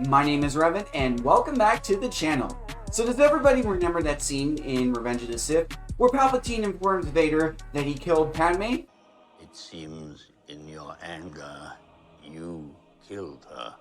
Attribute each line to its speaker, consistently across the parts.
Speaker 1: My name is Revan, and welcome back to the channel. So does everybody remember that scene in Revenge of the Sith where Palpatine informs Vader that he killed Padme?
Speaker 2: It seems in your anger, you killed her.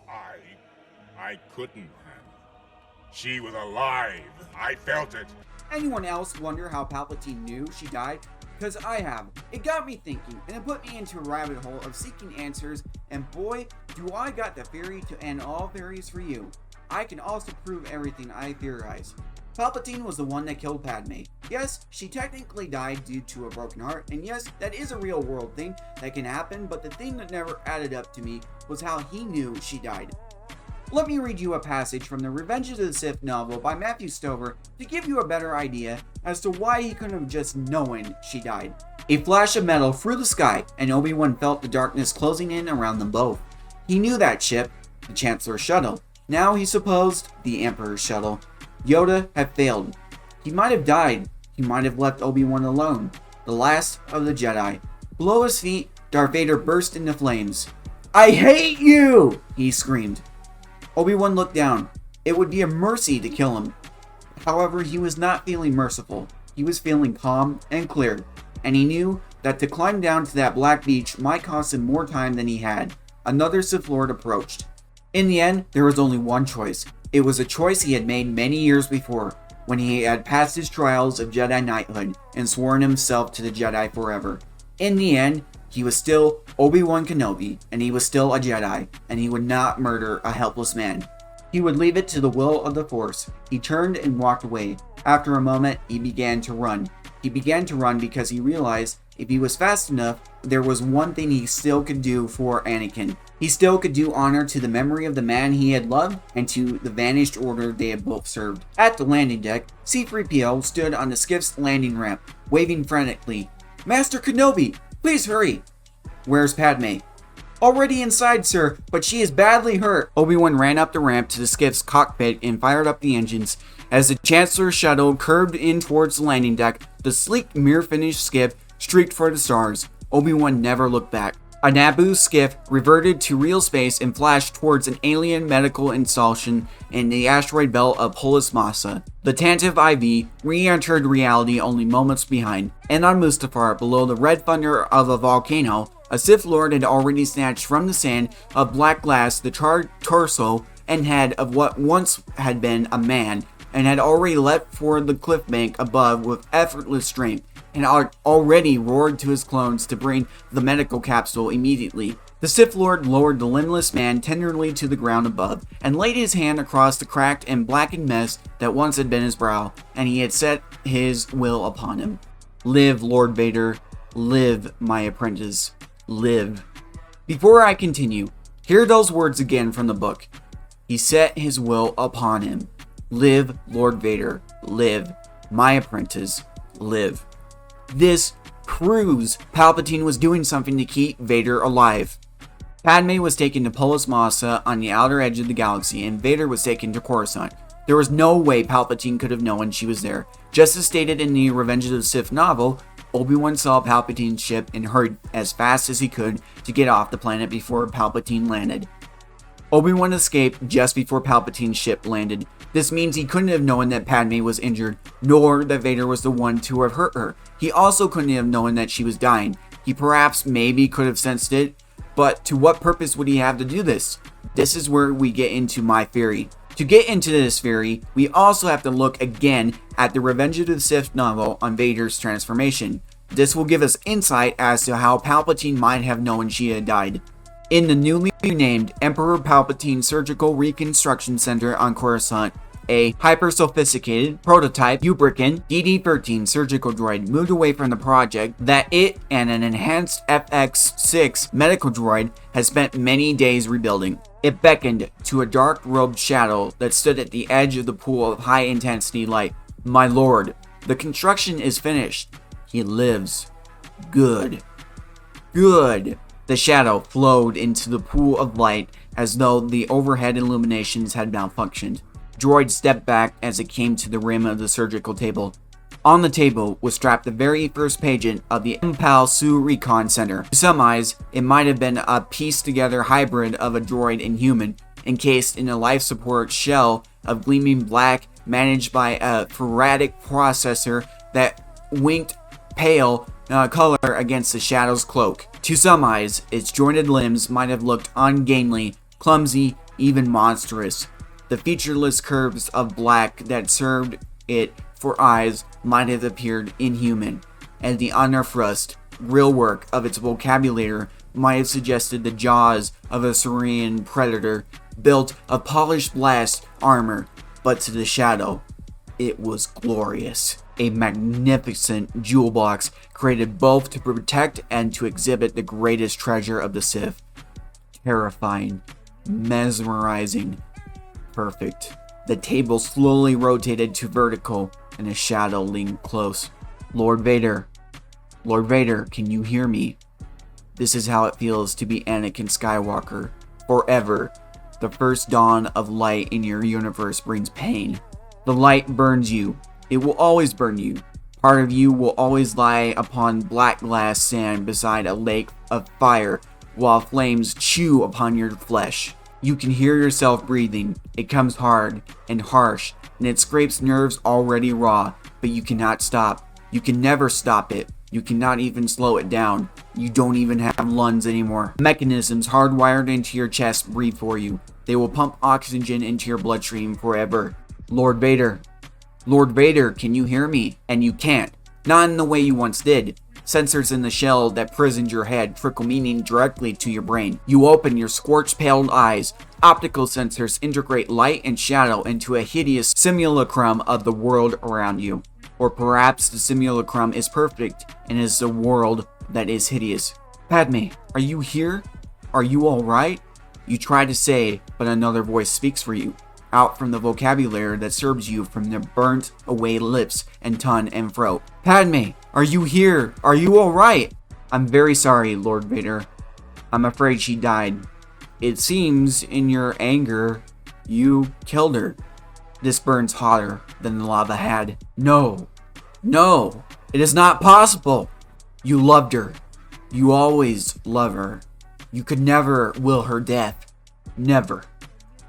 Speaker 3: I couldn't have. She was alive. I felt it.
Speaker 1: Anyone else wonder how Palpatine knew she died? Because I have. It got me thinking, and it put me into a rabbit hole of seeking answers, and boy, do I got the theory to end all theories for you. I can also prove everything I theorize. Palpatine was the one that killed Padme. Yes, she technically died due to a broken heart, and yes, that is a real world thing that can happen, but the thing that never added up to me was how he knew she died. Let me read you a passage from the Revenge of the Sith novel by Matthew Stover to give you a better idea as to why he couldn't have just known she died. A flash of metal through the sky, and Obi-Wan felt the darkness closing in around them both. He knew that ship, the Chancellor's shuttle. Now he supposed the Emperor's shuttle. Yoda had failed. He might have died. He might have left Obi-Wan alone, the last of the Jedi. Below his feet, Darth Vader burst into flames. "I hate you!" he screamed. Obi-Wan looked down. It would be a mercy to kill him. However, he was not feeling merciful. He was feeling calm and clear, and he knew that to climb down to that black beach might cost him more time than he had. Another Sith Lord approached. In the end, there was only one choice. It was a choice he had made many years before, when he had passed his trials of Jedi knighthood and sworn himself to the Jedi forever. In the end, he was still Obi-Wan Kenobi, and he was still a Jedi, and he would not murder a helpless man. He would leave it to the will of the Force. He turned and walked away. After a moment, he began to run. He began to run because he realized if he was fast enough, there was one thing he still could do for Anakin. He still could do honor to the memory of the man he had loved and to the vanished order they had both served. At the landing deck, C-3PO stood on the skiff's landing ramp, waving frantically. "Master Kenobi, please hurry." "Where's Padme?" "Already inside, sir, but she is badly hurt." Obi-Wan ran up the ramp to the skiff's cockpit and fired up the engines. As the Chancellor's shuttle curved in towards the landing deck, the sleek, mirror-finished skiff streaked for the stars. Obi-Wan never looked back. A Naboo skiff reverted to real space and flashed towards an alien medical installation in the asteroid belt of Polis Massa. The Tantive IV re-entered reality only moments behind, and on Mustafar, below the red thunder of a volcano, a Sith Lord had already snatched from the sand of black glass the charred torso and head of what once had been a man, and had already leapt for the cliff bank above with effortless strength, and already roared to his clones to bring the medical capsule immediately. The Sith Lord lowered the limbless man tenderly to the ground above, and laid his hand across the cracked and blackened mess that once had been his brow, and he had set his will upon him. "Live, Lord Vader. Live, my apprentice. Live." Before I continue, hear those words again from the book. He set his will upon him. Live, Lord Vader. Live, my apprentice. Live. This proves Palpatine was doing something to keep Vader alive. Padme was taken to Polis Massa on the outer edge of the galaxy, and Vader was taken to Coruscant. There was no way Palpatine could have known she was there. Just as stated in the Revenge of the Sith novel, Obi-Wan saw Palpatine's ship and hurried as fast as he could to get off the planet before Palpatine landed. Obi-Wan escaped just before Palpatine's ship landed. This means he couldn't have known that Padme was injured, nor that Vader was the one to have hurt her. He also couldn't have known that she was dying. He perhaps maybe could have sensed it, but to what purpose would he have to do this? This is where we get into my theory. To get into this theory, we also have to look again at the Revenge of the Sith novel on Vader's transformation. This will give us insight as to how Palpatine might have known she had died. In the newly renamed Emperor Palpatine Surgical Reconstruction Center on Coruscant, a hyper-sophisticated prototype Ubrican DD-13 surgical droid moved away from the project that it and an enhanced FX-6 medical droid has spent many days rebuilding. It beckoned to a dark-robed shadow that stood at the edge of the pool of high-intensity light. "My lord, the construction is finished. He lives. Good. Good." The shadow flowed into the pool of light as though the overhead illuminations had malfunctioned. Droid stepped back as it came to the rim of the surgical table. On the table was strapped the very first patent of the Impal Su Recon Center. To some eyes, it might have been a pieced-together hybrid of a droid and human, encased in a life support shell of gleaming black, managed by a ferratic processor that winked pale color against the shadow's cloak. To some eyes, its jointed limbs might have looked ungainly, clumsy, even monstrous. The featureless curves of black that served it for eyes might have appeared inhuman, and the unrefused real work of its vocabulary might have suggested the jaws of a saurian predator built of polished blast armor, but to the shadow, it was glorious. A magnificent jewel box created both to protect and to exhibit the greatest treasure of the Sith. Terrifying, mesmerizing, perfect. The table slowly rotated to vertical, and a shadow leaned close. Lord Vader, can you hear me? This is how it feels to be Anakin Skywalker. Forever. The first dawn of light in your universe brings pain. The light burns you. It will always burn you. Part of you will always lie upon black glass sand beside a lake of fire while flames chew upon your flesh. You can hear yourself breathing. It comes hard and harsh, and it scrapes nerves already raw, but you cannot stop. You can never stop it. You cannot even slow it down. You don't even have lungs anymore. Mechanisms hardwired into your chest breathe for you. They will pump oxygen into your bloodstream forever. Lord Vader, can you hear me? And you can't. Not in the way you once did. Sensors in the shell that prisoned your head trickle meaning directly to your brain. You open your scorch-paled eyes. Optical sensors integrate light and shadow into a hideous simulacrum of the world around you. Or perhaps the simulacrum is perfect and is the world that is hideous. Padme, are you here? Are you alright? You try to say, but another voice speaks for you, out from the vocabulary that serves you from the burnt away lips and tongue and throat. Padme, are you here? Are you alright? I'm very sorry, Lord Vader. I'm afraid she died. It seems in your anger, you killed her. This burns hotter than the lava had. No, it is not possible. You loved her. You always love her. You could never will her death. Never.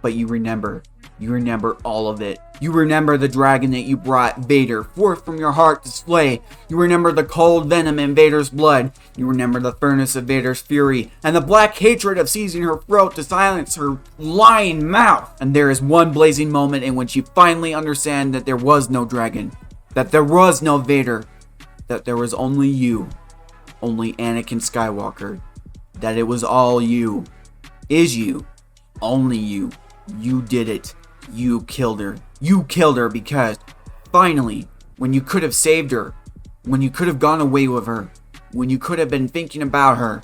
Speaker 1: But you remember all of it. You remember the dragon that you brought Vader forth from your heart to slay. You remember the cold venom in Vader's blood. You remember the furnace of Vader's fury and the black hatred of seizing her throat to silence her lying mouth. And there is one blazing moment in which you finally understand that there was no dragon, that there was no Vader, that there was only you, only Anakin Skywalker, that it was all you, is you, only you. You did it. You killed her. You killed her because, finally, when you could have saved her, when you could have gone away with her, when you could have been thinking about her,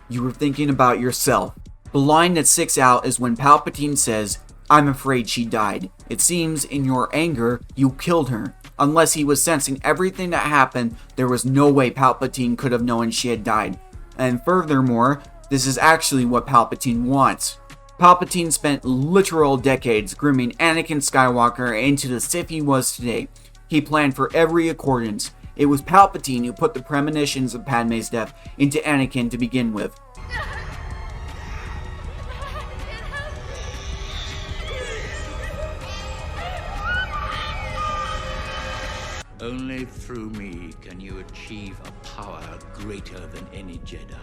Speaker 1: you were thinking about yourself. The line that sticks out is when Palpatine says, I'm afraid she died. It seems in your anger, you killed her. Unless he was sensing everything that happened, there was no way Palpatine could have known she had died. And furthermore, this is actually what Palpatine wants. Palpatine spent literal decades grooming Anakin Skywalker into the Sith he was today. He planned for every accordance. It was Palpatine who put the premonitions of Padme's death into Anakin to begin with.
Speaker 2: Only through me can you achieve a power greater than any Jedi.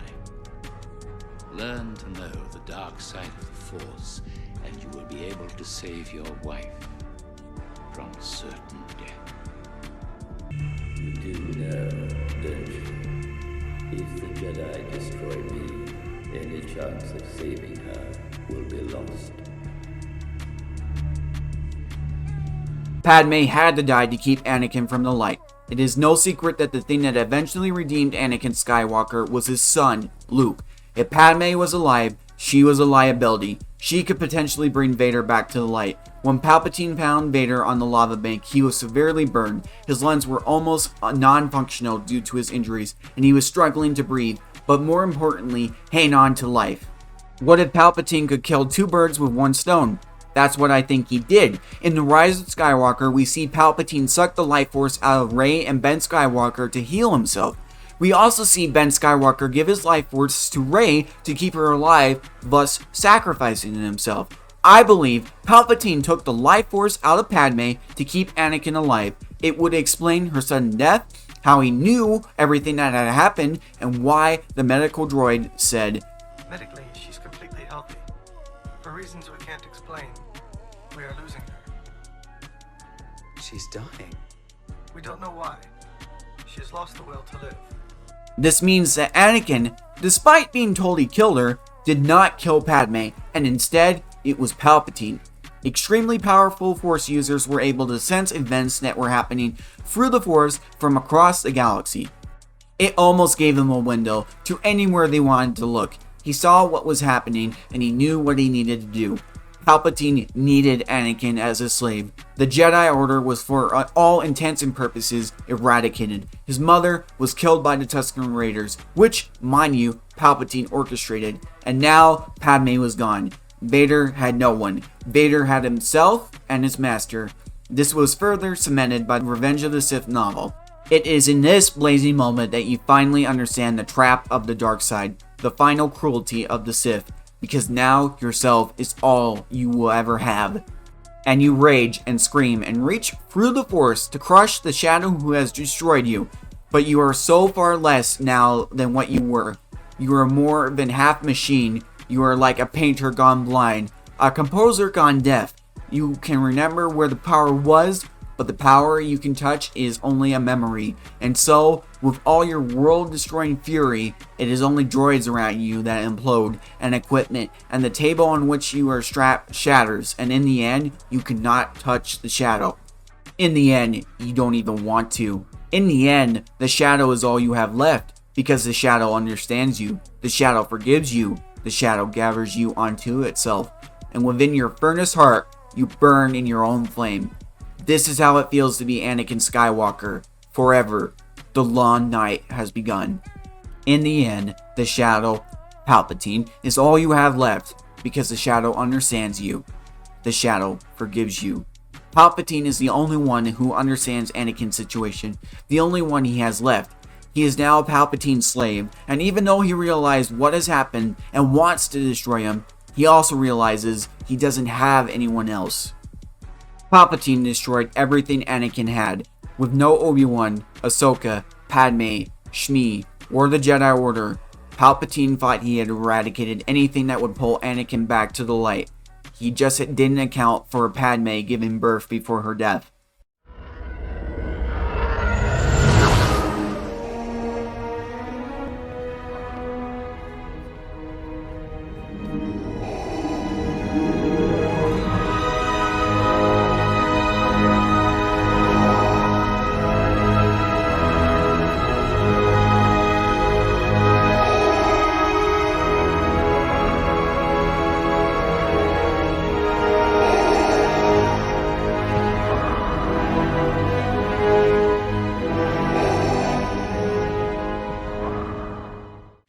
Speaker 2: Learn to know the dark side of the Force, and you will be able to save your wife from certain death.
Speaker 4: You do know, don't you? If the Jedi destroy me, any chance of saving her will be lost.
Speaker 1: Padme had to die to keep Anakin from the light. It is no secret that the thing that eventually redeemed Anakin Skywalker was his son, Luke. If Padme was alive, she was a liability. She could potentially bring Vader back to the light. When Palpatine found Vader on the lava bank, he was severely burned. His lungs were almost non-functional due to his injuries, and he was struggling to breathe, but more importantly, hang on to life. What if Palpatine could kill two birds with one stone? That's what I think he did. In The Rise of Skywalker, we see Palpatine suck the life force out of Rey and Ben Skywalker to heal himself. We also see Ben Skywalker give his life force to Rey to keep her alive, thus sacrificing himself. I believe Palpatine took the life force out of Padme to keep Anakin alive. It would explain her sudden death, how he knew everything that had happened, and why the medical droid said,
Speaker 5: "Medically, she's completely healthy. For reasons we can't explain, we are losing her.
Speaker 6: She's dying.
Speaker 5: We don't know why. She has lost the will to live."
Speaker 1: This means that Anakin, despite being told he killed her, did not kill Padme, and instead, it was Palpatine. Extremely powerful Force users were able to sense events that were happening through the Force from across the galaxy. It almost gave them a window to anywhere they wanted to look. He saw what was happening, and he knew what he needed to do. Palpatine needed Anakin as a slave. The Jedi Order was for all intents and purposes eradicated. His mother was killed by the Tusken Raiders, which, mind you, Palpatine orchestrated. And now Padme was gone. Vader had no one. Vader had himself and his master. This was further cemented by the Revenge of the Sith novel. It is in this blazing moment that you finally understand the trap of the dark side, the final cruelty of the Sith, because now yourself is all you will ever have. And you rage and scream and reach through the Force to crush the shadow who has destroyed you, but you are so far less now than what you were. You are more than half machine. You are like a painter gone blind, a composer gone deaf. You can remember where the power was, but the power you can touch is only a memory. And so, with all your world-destroying fury, it is only droids around you that implode, and equipment, and the table on which you are strapped shatters, and in the end, you cannot touch the shadow. In the end, you don't even want to. In the end, the shadow is all you have left, because the shadow understands you, the shadow forgives you, the shadow gathers you onto itself, and within your furnace heart, you burn in your own flame. This is how it feels to be Anakin Skywalker. Forever, the long night has begun. In the end, the shadow, Palpatine, is all you have left, because the shadow understands you. The shadow forgives you. Palpatine is the only one who understands Anakin's situation, the only one he has left. He is now Palpatine's slave, and even though he realized what has happened and wants to destroy him, he also realizes he doesn't have anyone else. Palpatine destroyed everything Anakin had. With no Obi-Wan, Ahsoka, Padme, Shmi, or the Jedi Order, Palpatine thought he had eradicated anything that would pull Anakin back to the light. He just didn't account for Padme giving birth before her death.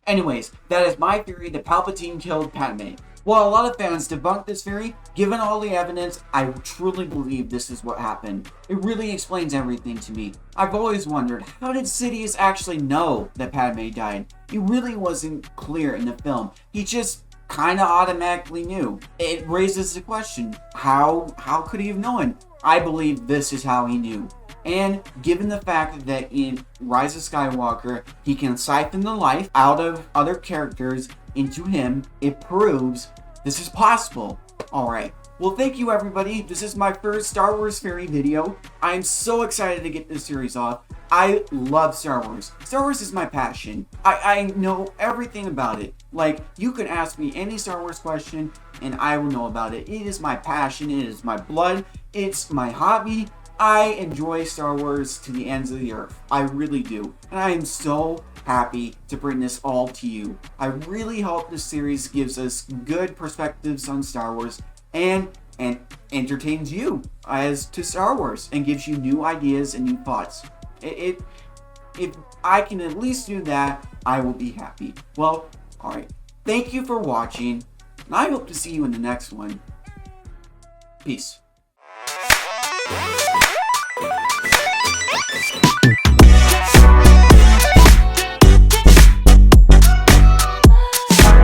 Speaker 1: Anyways, that is my theory that Palpatine killed Padme. While a lot of fans debunk this theory, given all the evidence, I truly believe this is what happened. It really explains everything to me. I've always wondered, how did Sidious actually know that Padme died? It really wasn't clear in the film. He just kind of automatically knew. It raises the question, how could he have known? I believe this is how he knew. And given the fact that in Rise of Skywalker, he can siphon the life out of other characters into him, it proves this is possible. Alright, well thank you everybody. This is my first Star Wars theory video. I am so excited to get this series off. I love Star Wars. Star Wars is my passion. I know everything about it. Like, you can ask me any Star Wars question and I will know about it. It is my passion, it is my blood, it's my hobby. I enjoy Star Wars to the ends of the earth. I really do. And I am so happy to bring this all to you. I really hope this series gives us good perspectives on Star Wars and entertains you as to Star Wars and gives you new ideas and new thoughts. If I can at least do that, I will be happy. Well, alright. Thank you for watching, and I hope to see you in the next one. Peace.